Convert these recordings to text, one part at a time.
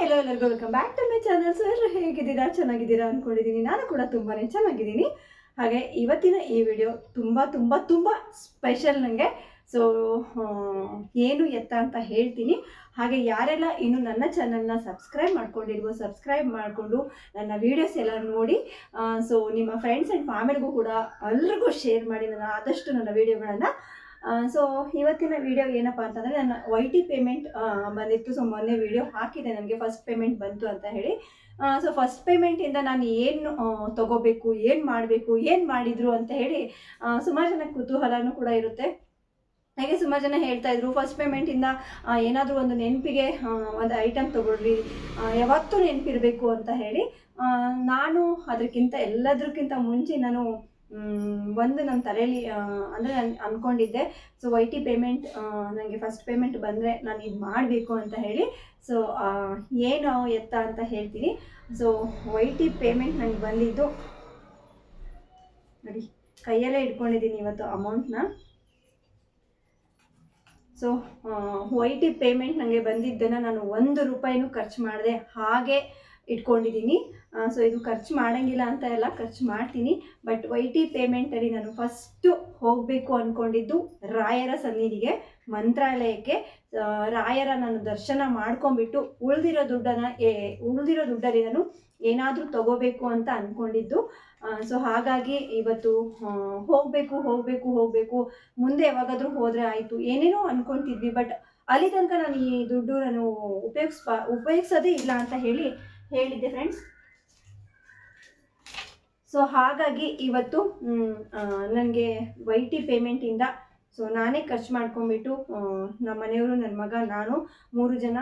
Hello ಎಲ್ಲರಿಗೂ welcome back to my channel. So ಎಲ್ಲರೂ ಹೇಗಿದ್ದೀರಾ? ಚೆನ್ನಾಗಿದ್ದೀರಾ ಅಂದ್ಕೊಂಡಿದ್ದೀನಿ. ನಾನು ಕೂಡ ತುಂಬಾ ಚೆನ್ನಾಗಿದ್ದೀನಿ. ಹಾಗೆ ಇವತ್ತಿನ ಈ ವಿಡಿಯೋ ತುಂಬ ತುಂಬ ತುಂಬ ಸ್ಪೆಷಲ್ ನನಗೆ. ಸೊ ಏನು ಎತ್ತ ಅಂತ ಹೇಳ್ತೀನಿ. ಹಾಗೆ ಯಾರೆಲ್ಲ ಇನ್ನು ನನ್ನ ಚಾನಲ್ನ ಸಬ್ಸ್ಕ್ರೈಬ್ ಮಾಡ್ಕೊಂಡಿಲ್ವೋ ಸಬ್ಸ್ಕ್ರೈಬ್ ಮಾಡಿಕೊಂಡು ನನ್ನ ವೀಡಿಯೋಸ್ ಎಲ್ಲ ನೋಡಿ. ಸೊ ನಿಮ್ಮ ಫ್ರೆಂಡ್ಸ್ ಆ್ಯಂಡ್ ಫ್ಯಾಮಿಲಿಗೂ ಕೂಡ ಎಲ್ರಿಗೂ ಶೇರ್ ಮಾಡಿ ನಾನು ಆದಷ್ಟು ನನ್ನ ವೀಡಿಯೋಗಳನ್ನು. ಸೊ ಇವತ್ತಿನ ವಿಡಿಯೋ ಏನಪ್ಪ ಅಂತಂದರೆ, ನನ್ನ YT ಪೇಮೆಂಟ್ ಬಂದಿತ್ತು. ಸೊ ಮೊನ್ನೆ ವಿಡಿಯೋ ಹಾಕಿದೆ, ನನಗೆ ಫಸ್ಟ್ ಪೇಮೆಂಟ್ ಬಂತು ಅಂತ ಹೇಳಿ. ಸೊ ಫಸ್ಟ್ ಪೇಮೆಂಟಿಂದ ನಾನು ಏನು ತೊಗೋಬೇಕು, ಏನು ಮಾಡಬೇಕು, ಏನು ಮಾಡಿದರು ಅಂತ ಹೇಳಿ ಸುಮಾರು ಜನ ಕುತೂಹಲನೂ ಕೂಡ ಇರುತ್ತೆ. ಹಾಗೆ ಸುಮಾರು ಜನ ಹೇಳ್ತಾ ಇದ್ರು, ಫಸ್ಟ್ ಪೇಮೆಂಟಿಂದ ಏನಾದರೂ ಒಂದು ನೆನಪಿಗೆ ಒಂದು ಐಟಮ್ ತೊಗೊಳ್ರಿ, ಯಾವತ್ತೂ ನೆನಪಿರಬೇಕು ಅಂತ ಹೇಳಿ. ನಾನು ಅದಕ್ಕಿಂತ ಎಲ್ಲದಕ್ಕಿಂತ ಮುಂಚೆ ನಾನು ಒಂದು ನನ್ನ ತಲೆಯಲ್ಲಿ ಅಂದರೆ ನಾನು ಅಂದ್ಕೊಂಡಿದ್ದೆ. ಸೊ YT ಪೇಮೆಂಟ್ ನನಗೆ ಫಸ್ಟ್ ಪೇಮೆಂಟ್ ಬಂದರೆ ನಾನು ಇದು ಮಾಡಬೇಕು ಅಂತ ಹೇಳಿ. ಸೊ ಏನು ಎತ್ತ ಅಂತ ಹೇಳ್ತೀನಿ. ಸೊ YT ಪೇಮೆಂಟ್ ನನಗೆ ಬಂದಿದ್ದು ನೋಡಿ, ಕೈಯಲ್ಲೇ ಇಟ್ಕೊಂಡಿದ್ದೀನಿ ಇವತ್ತು ಅಮೌಂಟ್ನ. ಸೊ YT ಪೇಮೆಂಟ್ ನನಗೆ ಬಂದಿದ್ದನ್ನು ನಾನು 1 ರೂಪಾಯಿನೂ ಖರ್ಚು ಮಾಡಿದೆ, ಹಾಗೆ ಇಟ್ಕೊಂಡಿದ್ದೀನಿ. ಸೊ ಇದು ಖರ್ಚು ಮಾಡೋಂಗಿಲ್ಲ ಅಂತ ಎಲ್ಲ ಖರ್ಚು ಮಾಡ್ತೀನಿ. ಬಟ್ YT ಪೇಮೆಂಟಲ್ಲಿ ನಾನು ಫಸ್ಟು ಹೋಗಬೇಕು ಅಂದ್ಕೊಂಡಿದ್ದು ರಾಯರ ಸನ್ನಿಧಿಗೆ, ಮಂತ್ರಾಲಯಕ್ಕೆ. ರಾಯರ ನಾನು ದರ್ಶನ ಮಾಡ್ಕೊಂಬಿಟ್ಟು ಉಳಿದಿರೋ ದುಡ್ಡಲ್ಲಿ ನಾನು ಏನಾದರೂ ತಗೋಬೇಕು ಅಂತ ಅಂದ್ಕೊಂಡಿದ್ದು. ಸೊ ಹಾಗಾಗಿ ಇವತ್ತು ಹೋಗಬೇಕು, ಮುಂದೆ ಯಾವಾಗಾದರೂ ಹೋದರೆ ಆಯಿತು ಏನೇನೋ ಅಂದ್ಕೊತಿದ್ವಿ. ಬಟ್ ಅಲ್ಲಿ ತನಕ ನಾನು ಈ ದುಡ್ಡು ನಾನು ಉಪಯೋಗಿಸೋದೇ ಇಲ್ಲ ಅಂತ ಹೇಳಿದ್ದೆ ಫ್ರೆಂಡ್ಸ್. ಸೊ ಹಾಗಾಗಿ ಇವತ್ತು ನನಗೆ YT ಪೇಮೆಂಟಿಂದ ಸೊ ನಾನೇ ಖರ್ಚು ಮಾಡ್ಕೊಂಬಿಟ್ಟು ನಮ್ಮ ಮನೆಯವರು, ನನ್ನ ಮಗ, ನಾನು 3 ಜನ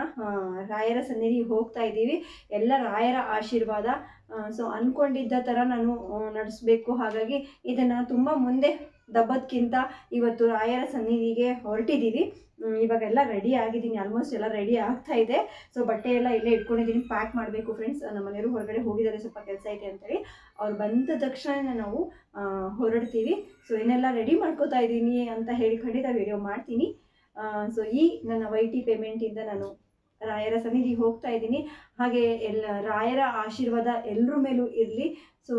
ರಾಯರ ಸನ್ನಿಧಿಗೆ ಹೋಗ್ತಾ ಇದ್ದೀವಿ. ಎಲ್ಲ ರಾಯರ ಆಶೀರ್ವಾದ. ಸೊ ಅಂದ್ಕೊಂಡಿದ್ದ ಥರ ನಾನು ನಡೆಸಬೇಕು. ಹಾಗಾಗಿ ಇದನ್ನು ತುಂಬ ಮುಂದೆ ದಬ್ಬದಕ್ಕಿಂತ ಇವತ್ತು ರಾಯರ ಸನ್ನಿಧಿಗೆ ಹೊರಟಿದ್ದೀವಿ. ಇವಾಗೆಲ್ಲ ರೆಡಿ ಆಗಿದ್ದೀನಿ, ಆಲ್ಮೋಸ್ಟ್ ಎಲ್ಲ ರೆಡಿ ಆಗ್ತಾ ಇದೆ. ಸೊ ಬಟ್ಟೆ ಎಲ್ಲ ಇಲ್ಲೇ ಇಟ್ಕೊಂಡಿದ್ದೀನಿ, ಪ್ಯಾಕ್ ಮಾಡಬೇಕು ಫ್ರೆಂಡ್ಸ್. ನಮ್ಮ ಮನೆಯವರು ಹೊರಗಡೆ ಹೋಗಿದ್ದಾರೆ, ಸ್ವಲ್ಪ ಕೆಲಸ ಐತೆ ಅಂತೇಳಿ. ಅವ್ರು ಬಂದ ತಕ್ಷಣ ನಾವು ಹೊರಡ್ತೀವಿ. ಸೊ ಏನೆಲ್ಲ ರೆಡಿ ಮಾಡ್ಕೋತಾ ಇದ್ದೀನಿ ಅಂತ ಹೇಳಿ ಖಂಡಿತ ವಿಡಿಯೋ ಮಾಡ್ತೀನಿ. ಸೊ ಈ ನನ್ನ YT ಪೇಮೆಂಟಿಂದ ನಾನು ರಾಯರ ಸನ್ನಿಧಿಗೆ ಹೋಗ್ತಾ ಇದ್ದೀನಿ. ಹಾಗೆ ರಾಯರ ಆಶೀರ್ವಾದ ಎಲ್ಲರ ಮೇಲೂ ಇರಲಿ. ಸೊ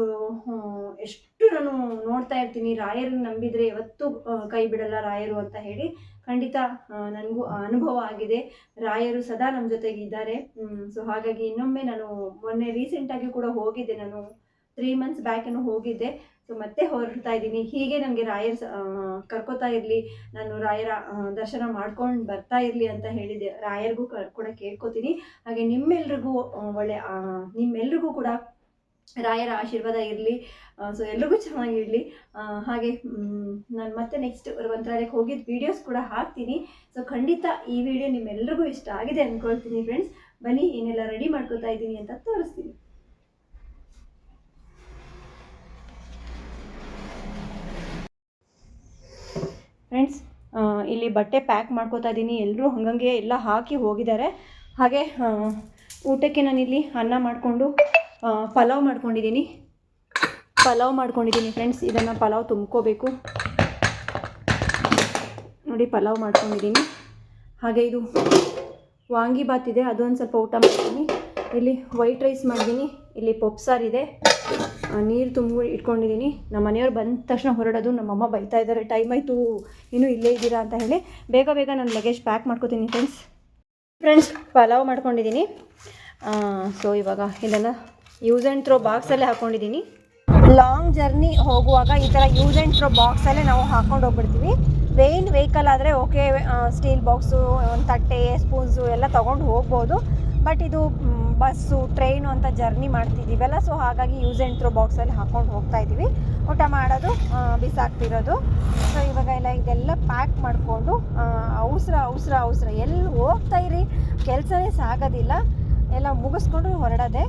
ಎಷ್ಟು ನಾನು ನೋಡ್ತಾ ಇರ್ತೀನಿ, ರಾಯರನ್ನು ನಂಬಿದರೆ ಯಾವತ್ತೂ ಕೈ ಬಿಡಲ್ಲ ರಾಯರು ಅಂತ ಹೇಳಿ. ಖಂಡಿತ ನನಗೂ ಅನುಭವ ಆಗಿದೆ, ರಾಯರು ಸದಾ ನಮ್ಮ ಜೊತೆಗಿದ್ದಾರೆ. ಸೊ ಹಾಗಾಗಿ ಇನ್ನೊಮ್ಮೆ ನಾನು ಮೊನ್ನೆ ರೀಸೆಂಟಾಗಿ ಕೂಡ ಹೋಗಿದ್ದೆ, ನಾನು 3 ಮಂತ್ಸ್ ಬ್ಯಾಕೇನೂ ಹೋಗಿದ್ದೆ. ಸೊ ಮತ್ತೆ ಹೊರಡ್ತಾ ಇದ್ದೀನಿ. ಹೀಗೆ ನನಗೆ ರಾಯರ್ ಕರ್ಕೋತಾ ಇರಲಿ, ನಾನು ರಾಯರ ದರ್ಶನ ಮಾಡ್ಕೊಂಡು ಬರ್ತಾ ಇರಲಿ ಅಂತ ಹೇಳಿದ್ದೆ. ರಾಯರಿಗೂ ಕೂಡ ಕೇಳ್ಕೊತೀನಿ. ಹಾಗೆ ನಿಮ್ಮೆಲ್ರಿಗೂ ಕೂಡ ರಾಯರ ಆಶೀರ್ವಾದ ಇರಲಿ. ಸೊ ಎಲ್ರಿಗೂ ಚೆನ್ನಾಗಿರಲಿ. ಹಾಗೆ ನಾನು ಮತ್ತೆ ನೆಕ್ಸ್ಟ್ ಮಂತ್ರಾಲಯಕ್ಕೆ ಹೋಗಿದ್ದ ವೀಡಿಯೋಸ್ ಕೂಡ ಹಾಕ್ತೀನಿ. ಸೊ ಖಂಡಿತ ಈ ವಿಡಿಯೋ ನಿಮ್ಮೆಲ್ರಿಗೂ ಇಷ್ಟ ಆಗಿದೆ ಅಂದ್ಕೊಳ್ತೀನಿ ಫ್ರೆಂಡ್ಸ್. ಬನ್ನಿ ಏನೆಲ್ಲ ರೆಡಿ ಮಾಡ್ಕೊತಾ ಇದ್ದೀನಿ ಅಂತ ತೋರಿಸ್ತೀನಿ. ಫ್ರೆಂಡ್ಸ್, ಇಲ್ಲಿ ಬಟ್ಟೆ ಪ್ಯಾಕ್ ಮಾಡ್ಕೋತಾ ಇದ್ದೀನಿ. ಎಲ್ಲರೂ ಹಂಗಂಗೆ ಎಲ್ಲ ಹಾಕಿ ಹೋಗಿದ್ದಾರೆ. ಹಾಗೆ ಊಟಕ್ಕೆ ನಾನಿಲ್ಲಿ ಅನ್ನ ಮಾಡಿಕೊಂಡು ಪಲಾವ್ ಮಾಡ್ಕೊಂಡಿದ್ದೀನಿ ಫ್ರೆಂಡ್ಸ್. ಇದನ್ನು ಪಲಾವ್ ತುಂಬ್ಕೋಬೇಕು ನೋಡಿ, ಪಲಾವ್ ಮಾಡ್ಕೊಂಡಿದ್ದೀನಿ. ಹಾಗೆ ಇದು ವಾಂಗಿಬಾತ್ ಇದೆ, ಅದೊಂದು ಸ್ವಲ್ಪ ಊಟ ಮಾಡ್ತೀನಿ. ಇಲ್ಲಿ ವೈಟ್ ರೈಸ್ ಮಾಡಿದ್ದೀನಿ. ಇಲ್ಲಿ ಪಪ್ಸಾರಿದೆ, ನೀರು ತುಂಬ ಇಟ್ಕೊಂಡಿದ್ದೀನಿ. ನಮ್ಮ ಮನೆಯವ್ರು ಬಂದ ತಕ್ಷಣ ಹೊರಡೋದು. ನಮ್ಮಮ್ಮ ಬೈತಾ ಇದ್ದಾರೆ, ಟೈಮ್ ಆಯಿತು ಇನ್ನೂ ಇಲ್ಲೇ ಇದ್ದೀರಾ ಅಂತ ಹೇಳಿ. ಬೇಗ ನನ್ನ ಲಗೇಜ್ ಪ್ಯಾಕ್ ಮಾಡ್ಕೋತೀನಿ ಫ್ರೆಂಡ್ಸ್. ಪಲಾವ್ ಮಾಡ್ಕೊಂಡಿದ್ದೀನಿ. ಸೊ ಇವಾಗ ಇದನ್ನು ಯೂಸ್ ಆ್ಯಂಡ್ ಥ್ರೋ ಬಾಕ್ಸಲ್ಲೇ ಹಾಕ್ಕೊಂಡಿದ್ದೀನಿ. ಲಾಂಗ್ ಜರ್ನಿ ಹೋಗುವಾಗ ಈ ಥರ ಯೂಸ್ ಆ್ಯಂಡ್ ಥ್ರೋ ಬಾಕ್ಸಲ್ಲೇ ನಾವು ಹಾಕ್ಕೊಂಡು ಹೋಗ್ಬಿಡ್ತೀವಿ. ವೆಹಿಕಲ್ ಆದರೆ ಓಕೆ, ಸ್ಟೀಲ್ ಬಾಕ್ಸು, ಒಂದು ತಟ್ಟೆ, ಸ್ಪೂನ್ಸು ಎಲ್ಲ ತೊಗೊಂಡು ಹೋಗ್ಬೋದು. ಬಟ್ ಇದು ಬಸ್ಸು, ಟ್ರೈನು ಅಂತ ಜರ್ನಿ ಮಾಡ್ತಿದ್ದೀವಲ್ಲ, ಸೊ ಹಾಗಾಗಿ ಯೂಸ್ ಆ್ಯಂಡ್ ಥ್ರೋ ಬಾಕ್ಸಲ್ಲಿ ಹಾಕ್ಕೊಂಡು ಹೋಗ್ತಾ ಇದ್ದೀವಿ. ಊಟ ಮಾಡೋದು, ಬಿಸಾಕ್ತಿರೋದು. ಸೊ ಇವಾಗ ಇದೆಲ್ಲ ಪ್ಯಾಕ್ ಮಾಡಿಕೊಂಡು ಅವಸರ ಎಲ್ಲಿ ಹೋಗ್ತಾ ಇರಿ, ಕೆಲಸನೇ ಸಾಗೋದಿಲ್ಲ, ಎಲ್ಲ ಮುಗಿಸ್ಕೊಂಡು ಹೊರಡೋದೆ.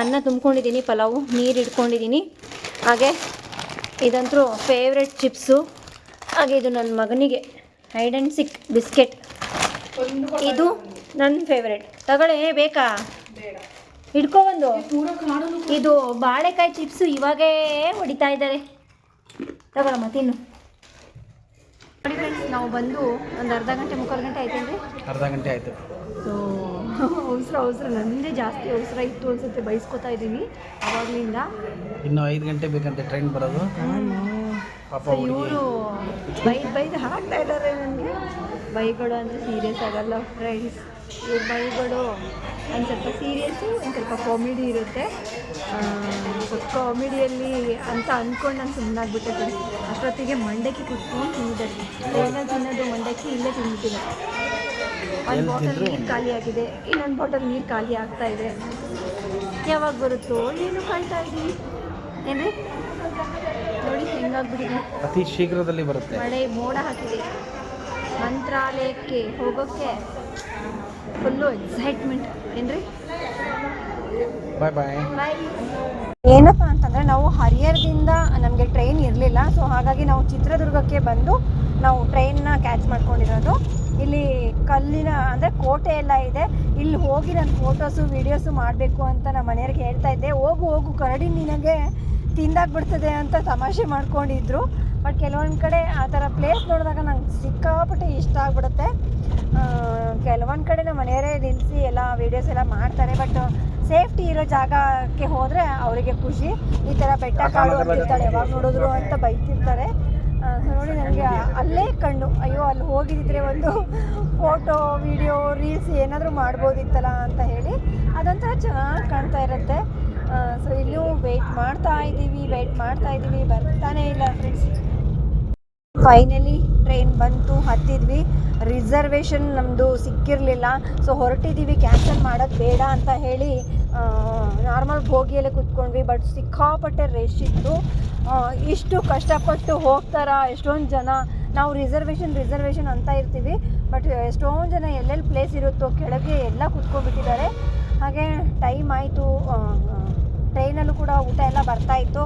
ಅನ್ನ ತುಂಬ್ಕೊಂಡಿದ್ದೀನಿ, ಪಲಾವು, ನೀರು ಇಟ್ಕೊಂಡಿದ್ದೀನಿ. ಹಾಗೆ ಇದಂತೂ ಫೇವ್ರೆಟ್ ಚಿಪ್ಸು. ಹಾಗೆ ಇದು ನನ್ನ ಮಗನಿಗೆ ಹೈಡ್ ಆ್ಯಂಡ್ ಸಿಕ್ ಬಿಸ್ಕೆಟ್, ಇದು ನನ್ನ ಫೇವ್ರೆಟ್. ತಗೊಳ್ಳೆ, ಬೇಕಾ? ಹಿಡ್ಕೊಬಂದು. ಇದು ಬಾಳೆಕಾಯಿ ಚಿಪ್ಸು ಇವಾಗೇ ಹೊಡಿತಾ ಇದ್ದಾರೆ. ತಗೊಳಮ್ಮ, ತಿನ್ನು. ನೋಡಿ ಫ್ರೆಂಡ್ಸ್, ನಾವು ಬಂದು ಒಂದು ಅರ್ಧ ಗಂಟೆ 3/4 ಗಂಟೆ ಆಯ್ತೇನ್ರಿ? ಅರ್ಧ ಗಂಟೆ ಆಯಿತು. ಸೊ ಅವಸರ ನನ್ನದೇ ಜಾಸ್ತಿ ಅವಸರ ಇತ್ತು ಅನ್ಸುತ್ತೆ, ಬೈಸ್ಕೊತಾ ಇದ್ದೀನಿ ಅವಾಗಲಿಂದ. ಇನ್ನು 5 ಗಂಟೆ ಬೇಕಂತೆ ಟ್ರೈನ್ ಬರೋದು. ಪಾಪ ಇವರು ಬೈದು ಹಾಕ್ತಾ ಇದ್ದಾರೆ ನನಗೆ. ಬೈಗಳು ಅಂದರೆ ಸೀರಿಯಸ್ ಆಗಲ್ಲ ಫ್ರೆಂಡ್ಸ್, ಇವ್ರ ಬೈಗಳು ಒಂದು ಸ್ವಲ್ಪ ಸೀರಿಯಸ್ಸು, ಒಂದು ಸ್ವಲ್ಪ ಕಾಮಿಡಿ ಇರುತ್ತೆ. ಕಾಮಿಡಿಯಲ್ಲಿ ಅಂತ ಅಂದ್ಕೊಂಡು ನಾನು ಸುಮ್ಮನಾಗ್ಬಿಟ್ಟೆ ಫ್ರೆಂಡ್ಸ್. ಅಷ್ಟೊತ್ತಿಗೆ ಮಂಡಕ್ಕಿ ಕುತ್ಕೊಂಡು ತಿಂದಿದ್ದಾರೆ. ಟ್ರೈನಲ್ಲಿ ತಿನ್ನೋದು ಮಂಡಕ್ಕಿ ಇಲ್ಲೇ ತಿಂದಿದ್ದಾರೆ. ಒಂದು ಬಾಟಲ್ ನೀರು ಖಾಲಿ ಆಗಿದೆ, ಇನ್ನೊಂದು ಬಾಟಲ್ ನೀರು ಖಾಲಿ ಆಗ್ತಾ ಇದೆ. ಯಾವಾಗ ಬರುತ್ತೋ ಏನು ಕಾಯ್ತಾ ಇದ್ದೀವಿ ಏನ್ರಿ. ನೋಡಿ ಹೆಂಗಾಗ್ಬಿಟ್ಟಿದೆ, ಅತಿ ಶೀಘ್ರದಲ್ಲಿ ಬರುತ್ತೆ. ಮಳೆ ಮೋಡ ಹಾಕಿದೆ. ಮಂತ್ರಾಲಯಕ್ಕೆ ಹೋಗೋಕ್ಕೆ ಫುಲ್ಲು ಎಕ್ಸೈಟ್ಮೆಂಟ್ ಏನ್ರಿ. ಬಾಯ್ ಬಾಯ್. ಏನಪ್ಪ ಅಂತಂದರೆ ನಾವು ಹರಿಹರದಿಂದ ನಮಗೆ ಟ್ರೈನ್ ಇರಲಿಲ್ಲ, ಸೊ ಹಾಗಾಗಿ ನಾವು ಚಿತ್ರದುರ್ಗಕ್ಕೆ ಬಂದು ನಾವು ಟ್ರೈನ್ನ ಕ್ಯಾಚ್ ಮಾಡ್ಕೊಂಡಿರೋದು. ಇಲ್ಲಿ ಕಲ್ಲಿನ ಅಂದರೆ ಕೋಟೆ ಎಲ್ಲ ಇದೆ. ಇಲ್ಲಿ ಹೋಗಿ ನಾನು ಫೋಟೋಸು ವೀಡಿಯೋಸು ಮಾಡಬೇಕು ಅಂತ ನಮ್ಮ ಮನೆಯವ್ರಿಗೆ ಹೇಳ್ತಾ ಇದ್ದೆ. ಹೋಗು ಕರಡಿ ನಿನಗೆ ತಿಂದಾಗ್ಬಿಡ್ತದೆ ಅಂತ ತಮಾಷೆ ಮಾಡ್ಕೊಂಡಿದ್ರು. ಬಟ್ ಕೆಲವೊಂದು ಕಡೆ ಆ ಥರ ಪ್ಲೇಸ್ ನೋಡಿದಾಗ ನಂಗೆ ಸಿಕ್ಕಾಪಟ್ಟೆ ಇಷ್ಟ ಆಗ್ಬಿಡುತ್ತೆ. ಕೆಲವೊಂದು ಕಡೆ ನಮ್ಮ ಮನೆಯವರೇ ನಿಲ್ಲಿಸಿ ಎಲ್ಲ ವೀಡಿಯೋಸ್ ಎಲ್ಲ ಮಾಡ್ತಾರೆ. ಬಟ್ ಸೇಫ್ಟಿ ಇರೋ ಜಾಗಕ್ಕೆ ಹೋದರೆ ಅವರಿಗೆ ಖುಷಿ. ಈ ಥರ ಬೆಟ್ಟ ಕಾಡು ಅಂತಿರ್ತಾಳೆ, ಯಾವಾಗ ನೋಡಿದ್ರು ಅಂತ ಬೈತಿರ್ತಾರೆ. ನೋಡಿ ನನಗೆ ಅಲ್ಲೇ ಕಣ್ಣು, ಅಯ್ಯೋ ಅಲ್ಲಿ ಹೋಗಿದ್ದರೆ ಒಂದು ಫೋಟೋ ವಿಡಿಯೋ ರೀಲ್ಸ್ ಏನಾದರೂ ಮಾಡ್ಬೋದಿತ್ತಲ್ಲ ಅಂತ ಹೇಳಿ ಅದೊಂಥರ ಚೆನ್ನಾಗಿ ಕಾಣ್ತಾ ಇರುತ್ತೆ. ಸೊ ಇಲ್ಲೂ ವೆಯ್ಟ್ ಮಾಡ್ತಾ ಇದ್ದೀವಿ, ಬರ್ತಾನೇ ಇಲ್ಲ ಫ್ರೆಂಡ್ಸ್. ಫೈನಲಿ ಟ್ರೈನ್ ಬಂತು, ಹತ್ತಿದ್ವಿ. ರಿಸರ್ವೇಷನ್ ನಮ್ಮದು ಸಿಕ್ಕಿರಲಿಲ್ಲ, ಸೊ ಹೊರಟಿದ್ದೀವಿ. ಕ್ಯಾನ್ಸಲ್ ಮಾಡೋದು ಬೇಡ ಅಂತ ಹೇಳಿ ನಾರ್ಮಲ್ ಬೋಗಿಯಲ್ಲೇ ಕೂತ್ಕೊಂಡ್ವಿ. ಬಟ್ ಸಿಕ್ಕಾಪಟ್ಟೆ ರಶ್ ಇತ್ತು. ಇಷ್ಟು ಕಷ್ಟಪಟ್ಟು ಹೋಗ್ತಾರ ಎಷ್ಟೊಂದು ಜನ. ನಾವು ರಿಸರ್ವೇಷನ್ ಅಂತ ಇರ್ತೀವಿ, ಬಟ್ ಎಷ್ಟೊಂದು ಜನ ಎಲ್ಲೆಲ್ಲಿ ಪ್ಲೇಸ್ ಇರುತ್ತೋ ಕೆಳಗೆ ಎಲ್ಲ ಕೂತ್ಕೊಂಡ್ಬಿಟ್ಟಿದ್ದಾರೆ. ಹಾಗೆ ಟೈಮ್ ಆಯಿತು. ಟ್ರೈನಲ್ಲೂ ಕೂಡ ಊಟ ಎಲ್ಲ ಬರ್ತಾಯಿತ್ತು.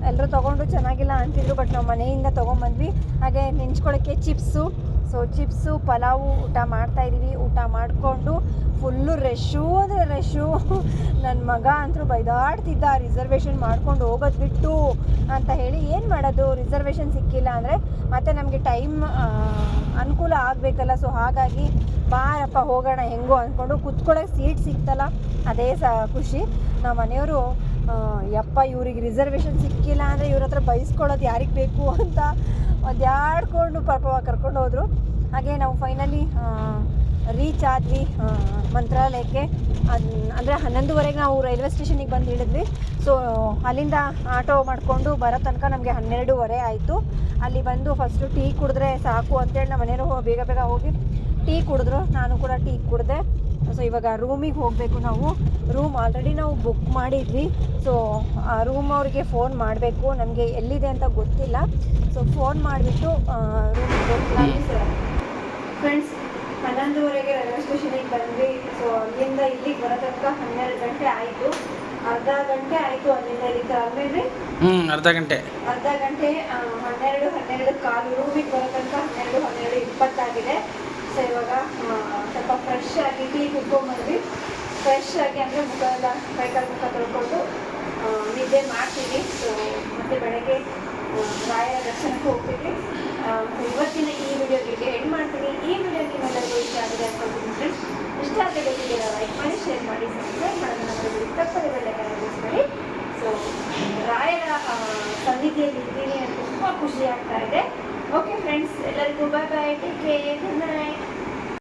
ಎಲ್ಲರೂ ತೊಗೊಂಡು ಚೆನ್ನಾಗಿಲ್ಲ ಅಂತಿದ್ರು, ಬಟ್ ನಾವು ಮನೆಯಿಂದ ತೊಗೊಂಬಂದ್ವಿ. ಹಾಗೆ ನೆಂಚ್ಕೊಳ್ಳೋಕ್ಕೆ ಚಿಪ್ಸು, ಸೊ ಚಿಪ್ಸು ಪಲಾವು ಊಟ ಮಾಡ್ತಾಯಿದ್ದೀವಿ. ಊಟ ಮಾಡಿಕೊಂಡು ಫುಲ್ಲು ರಶ್ಶು ಅಂದರೆ ರಶ್ಶು. ನನ್ನ ಮಗ ಅಂತೂ ಬೈದಾಡ್ತಿದ್ದ ರಿಸರ್ವೇಷನ್ ಮಾಡ್ಕೊಂಡು ಹೋಗೋದು ಬಿಟ್ಟು ಅಂತ ಹೇಳಿ. ಏನು ಮಾಡೋದು, ರಿಸರ್ವೇಷನ್ ಸಿಕ್ಕಿಲ್ಲ ಅಂದರೆ ಮತ್ತು ನಮಗೆ ಟೈಮ್ ಅನುಕೂಲ ಆಗಬೇಕಲ್ಲ. ಸೊ ಹಾಗಾಗಿ ಬಾರಪ್ಪ ಹೋಗೋಣ ಹೆಂಗೋ ಅಂದ್ಕೊಂಡು ಕುತ್ಕೊಳ್ಳೋಕೆ ಸೀಟ್ ಸಿಕ್ತಲ್ಲ, ಅದೇ ಖುಷಿ. ನಮ್ಮ ಮನೆಯವರು ಯಪ್ಪ ಇವ್ರಿಗೆ ರಿಸರ್ವೇಷನ್ ಸಿಕ್ಕಿಲ್ಲ ಅಂದರೆ ಇವ್ರ ಹತ್ರ ಬೈಸ್ಕೊಳ್ಳೋದು ಯಾರಿಗೆ ಬೇಕು ಅಂತ ಒದ್ದಾಡ್ಕೊಂಡು ಪಾಪ ಕರ್ಕೊಂಡು ಹೋದರು. ಹಾಗೆ ನಾವು ಫೈನಲಿ ರೀಚ್ ಆದ್ವಿ ಮಂತ್ರಾಲಯಕ್ಕೆ. ಅಂದರೆ 11:30ಗೆ ನಾವು ರೈಲ್ವೆ ಸ್ಟೇಷನಿಗೆ ಬಂದು ಇಳಿದ್ವಿ. ಸೊ ಅಲ್ಲಿಂದ ಆಟೋ ಮಾಡಿಕೊಂಡು ಬರೋ ತನಕ ನಮಗೆ 12:30 ಆಯಿತು. ಅಲ್ಲಿ ಬಂದು ಫಸ್ಟು ಟೀ ಕುಡಿದ್ರೆ ಸಾಕು ಅಂತೇಳಿ ನಮ್ಮ ಮನೆಯವರು ಬೇಗ ಹೋಗಿ ಟೀ ಕುಡಿದ್ರು. ನಾನು ಕೂಡ ಟೀ ಕುಡಿದೆ. ಸೊ ಇವಾಗ ರೂಮಿಗೆ ಹೋಗಬೇಕು ನಾವು. ರೂಮ್ ಆಲ್ರೆಡಿ ನಾವು ಬುಕ್ ಮಾಡಿದ್ವಿ. ಸೊ ಆ ರೂಮ್ ಅವ್ರಿಗೆ ಫೋನ್ ಮಾಡಬೇಕು, ನಮಗೆ ಎಲ್ಲಿದೆ ಅಂತ ಗೊತ್ತಿಲ್ಲ. ಸೊ ಫೋನ್ ಮಾಡಿಬಿಟ್ಟು ರೂಮಿಗೆ ಹೋಗ್ತೀವಿ ಫ್ರೆಂಡ್ಸ್. 11:30ಗೆ ರೈಲ್ವೆ ಸ್ಟೇಷನಿಗೆ ಬಂದ್ವಿ. ಸೊ ಅಲ್ಲಿಂದ ಇಲ್ಲಿಗೆ ಬರೋ ತನಕ 12 ಗಂಟೆ ಆಯಿತು. ಅರ್ಧ ಗಂಟೆ ಆಯಿತು ಅಲ್ಲಿಂದ ಇಲ್ಲಿಗೆ ಆಮೇಲೆ ಅರ್ಧ ಗಂಟೆ 12 ಕಾಲು. ರೂಮಿಗೆ ಬರೋ ತನಕ 12:20 ಆಗಿದೆ. ಸೊ ಇವಾಗ ಸ್ವಲ್ಪ ಫ್ರೆಶ್ ಆಗಿ ಟೀ ಕುಡ್ಕೊಂಡ್ಬಂದ್ವಿ. ಫ್ರೆಶ್ ಆಗಿ ಅಂದರೆ ಮುಖ ಎಲ್ಲ ಕೈಕಾಲು ಮುಖ ತೊಳ್ಕೊಂಡು ನಿದ್ದೆ ಮಾಡ್ತೀವಿ. ಸೊ ಮತ್ತು ಬೆಳಗ್ಗೆ ರಾಯರ ದರ್ಶನಕ್ಕೆ ಹೋಗ್ತೀವಿ. ಇವತ್ತಿನ ಈ ವಿಡಿಯೋಗೆ ಎಂಡ್ ಮಾಡ್ತೀನಿ. ಈ ವಿಡಿಯೋ ನಿಮ್ಮೆಲ್ಲರಿಗೂ ಇಷ್ಟ ಆಗಿದೆ ಅನ್ಕೊಳ್ತೀನಿ ಫ್ರೆಂಡ್ಸ್. ಇಷ್ಟ ಆದರೆ ಗೊತ್ತಿದ್ದೀರಾ ಲೈಕ್ ಮಾಡಿ, ಶೇರ್ ಮಾಡಿ, ಸಬ್ಸ್ಕ್ರೈಬ್ ಮಾಡೋದನ್ನ ತಪ್ಪದೆ ಬೆಲ್ಲೈಕನ್ ಪ್ರೆಸ್ ಮಾಡಿ. ಸೊ ರಾಯರ ಸನ್ನಿಧಿಯಲ್ಲಿ ಇದ್ದೀನಿ ಅಂತ ತುಂಬ ಖುಷಿ ಆಗ್ತಾ ಇದೆ. ಓಕೆ ಫ್ರೆಂಡ್ಸ್, ಎಲ್ಲರಿಗೂ ಬಾಯ್ ಬಾಯ್, ಟೇಕ್ ಕೇರ್, ಗುಡ್ ನೈಟ್.